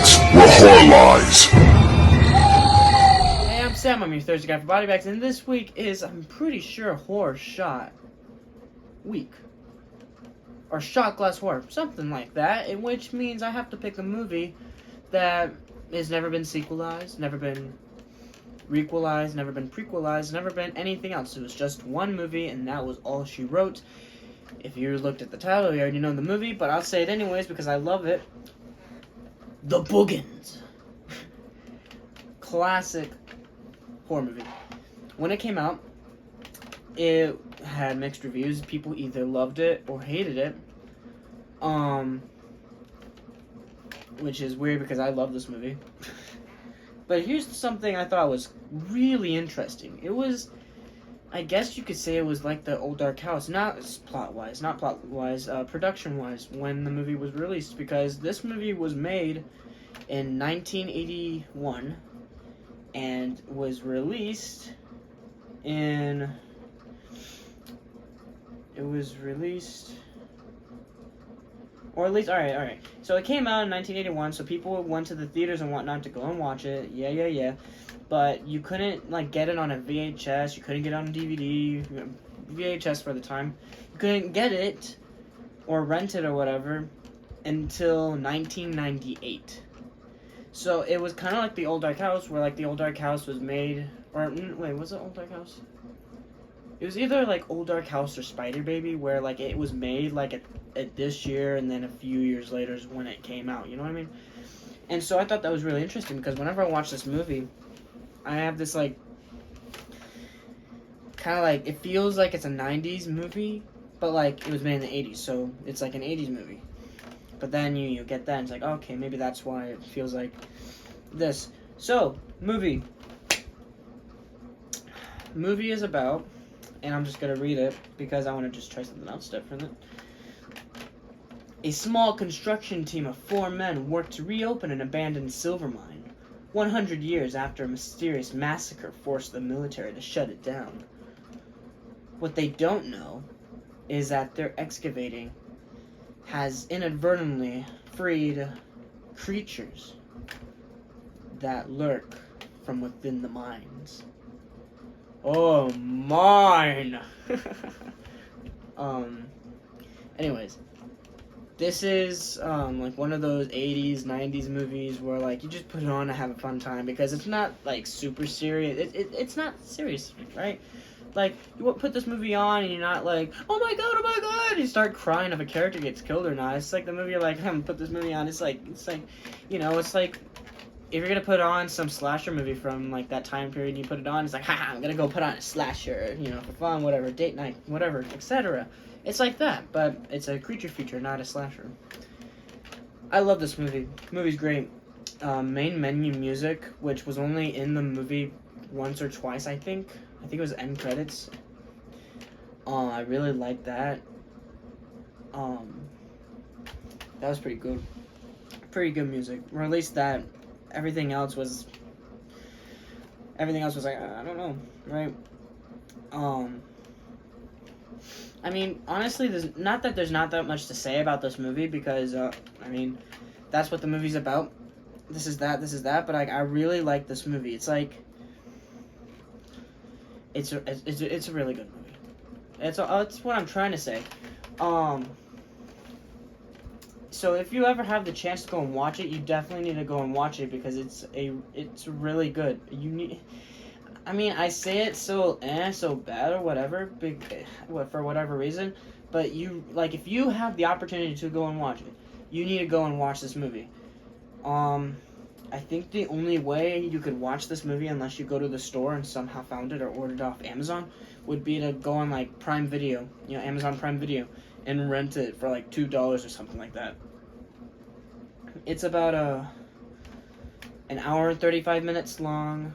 BodyBags, where horror lies. Hey, I'm Sam, I'm your Thursday guy for BodyBags, and this week is, I'm pretty sure, Horror Shot Week. Or Shot Glass Horror, something like that, in which means I have to pick a movie that has never been sequelized, never been requelized, never been prequelized, never been anything else. It was just one movie, and that was all she wrote. If you looked at the title, you already know the movie, but I'll say it anyways because I love it. The Boogens. Classic horror movie. When it came out, it had mixed reviews. People either loved it or hated it. Which is weird because I love this movie. But here's something I thought was really interesting. It was, I guess you could say it was like the Old Dark House, not plot-wise, production-wise, when the movie was released, because this movie was made in 1981 and was released in, or at least, alright. So it came out in 1981, so people went to the theaters and whatnot to go and watch it, yeah. But you couldn't, get it on a VHS, you couldn't get it on a DVD, VHS for the time. You couldn't get it, or rent it or whatever, until 1998. So it was kind of like the Old Dark House, where, the Old Dark House was made, or, wait, was it Old Dark House? It was either, Old Dark House or Spider Baby, where, it was made, at this year, and then a few years later is when it came out, you know what I mean? And so I thought that was really interesting, because whenever I watch this movie, I have this, kind of it feels like it's a 90s movie, but, it was made in the 80s, so it's like an 80s movie. But then you get that, and it's like, okay, maybe that's why it feels like this. So, movie. Movie is about, and I'm just going to read it, because I want to just try something else different. A small construction team of 4 men work to reopen an abandoned silver mine, 100 years after a mysterious massacre forced the military to shut it down. What they don't know is that their excavating has inadvertently freed creatures that lurk from within the mines. Oh, mine! Anyways. This is, one of those 80s, 90s movies where, you just put it on to have a fun time, because it's not, super serious. It's not serious, right? You put this movie on, and you're not oh my god, you start crying if a character gets killed or not. It's like the movie, you're put this movie on, it's like, if you're gonna put on some slasher movie from, that time period, and you put it on, it's like, haha, I'm gonna go put on a slasher, for fun, whatever, date night, whatever, etc. It's like that, but it's a creature feature, not a slasher. I love this movie. The movie's great. Main menu music, which was only in the movie once or twice, I think. I think it was end credits. I really liked that. That was pretty good. Pretty good music. Or at least that. Everything else was I don't know, right? I mean, honestly, there's not that much to say about this movie, because, that's what the movie's about. This is that, but I really like this movie. It's it's a really good movie. It's what I'm trying to say. So if you ever have the chance to go and watch it, you definitely need to go and watch it, because it's really good. I say it so bad or whatever, for whatever reason, but if you have the opportunity to go and watch it, you need to go and watch this movie. I think the only way you could watch this movie, unless you go to the store and somehow found it or ordered it off Amazon, would be to go on Prime Video, Amazon Prime Video, and rent it for $2 or something like that. It's about an hour and 35 minutes long.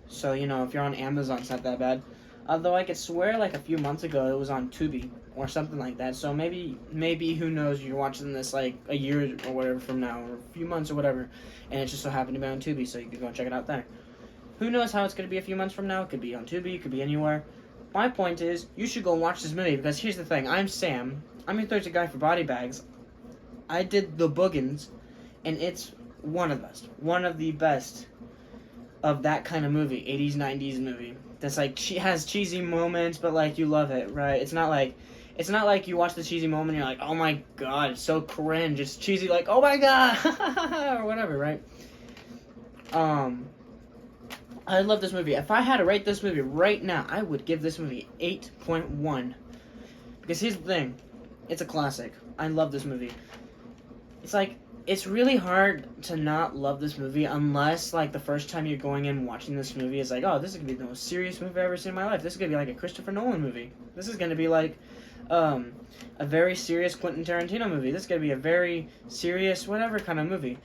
So, if you're on Amazon, it's not that bad. Although I could swear, a few months ago, it was on Tubi or something like that. So maybe, who knows, you're watching this, a year or whatever from now, or a few months or whatever, and it just so happened to be on Tubi, so you could go and check it out there. Who knows how it's going to be a few months from now? It could be on Tubi, it could be anywhere. My point is, you should go watch this movie, because here's the thing. I'm Sam. I'm your Thursday guy for BodyBags. I did The Boogens, and it's one of the best. One of the best of that kind of movie, 80s, 90s movie. That's like, she has cheesy moments, but like you love it, right? It's not like you watch the cheesy moment and you're like, oh my god, it's so cringe. It's cheesy, like, oh my god, or whatever, right? I love this movie. If I had to rate this movie right now, I would give this movie 8.1. Because here's the thing, it's a classic. I love this movie. It's like, it's really hard to not love this movie unless, like, the first time you're going in watching this movie is like, oh, this is going to be the most serious movie I've ever seen in my life. This is going to be like a Christopher Nolan movie. This is going to be like a very serious Quentin Tarantino movie. This is going to be a very serious whatever kind of movie.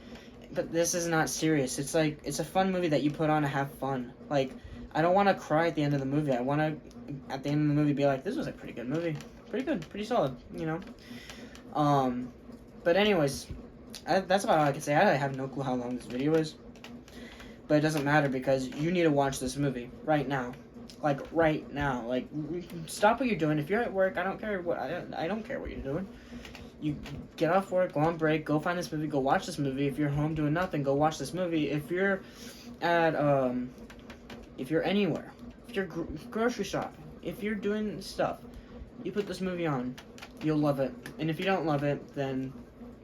But this is not serious. It's like, it's a fun movie that you put on to have fun. Like, I don't want to cry at the end of the movie. I want to, at the end of the movie, be like, this was a pretty good movie. Pretty good. Pretty solid, you know? But anyways, that's about all I can say. I have no clue how long this video is. But it doesn't matter because you need to watch this movie right now. Like, right now. Like, stop what you're doing. If you're at work, I don't care what you're doing. You get off work, go on break, go find this movie, go watch this movie. If you're home doing nothing, go watch this movie. If you're at, if you're anywhere, if you're grocery shopping, if you're doing stuff, you put this movie on. You'll love it. And if you don't love it, then,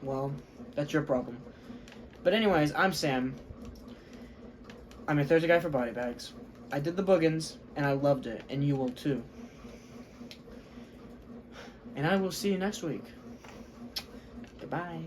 well, that's your problem. But anyways, I'm Sam. I'm a Thursday guy for BodyBags. I did the Boogens, and I loved it, and you will too. And I will see you next week. Goodbye.